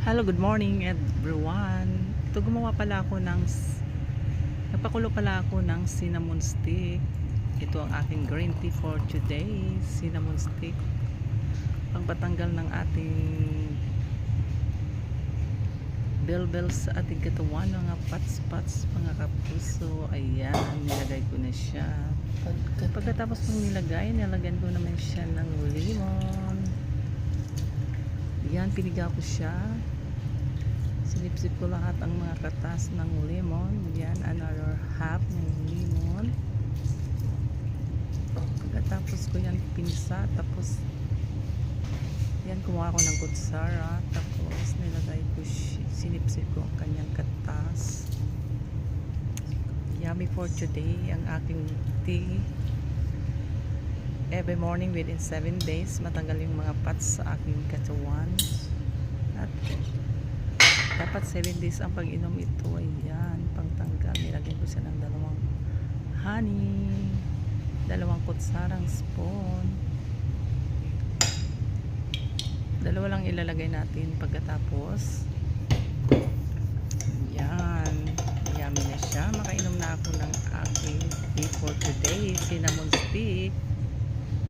Hello, good morning everyone. Ito gumawa pala ako ng nagpakulo pala ako ng cinnamon stick. Ito ang aking green tea for today. Cinnamon stick. Pangpatanggal ng ating belbel sa ating katawan, mga pats-pats, mga kapuso. Ayan, nilagay ko na siya. Pagkatapos ng nilagyan ko naman siya ng lemon. Yan, piniga ko siya. Sinipsip ko lahat ang mga katas ng lemon. Yan, another half ng lemon. Pagkatapos ko yan pinisa, tapos yan, kumuha ko ng kutsara, tapos nilagay ko, sinipsip ko ang kanyang katas. Yummy for today ang aking tea. Every morning within 7 days, matanggal yung mga pats sa aking katawan. At dapat 7 days ang pag-inom ito. Ayan, pangtanggal. Nilagyan ko siya ng dalawang honey, dalawang kutsarang spoon. Dalawa lang ilalagay natin pagkatapos. Ayan, yummy na siya. Makainom na ako ng aking tea for today, cinnamon stick.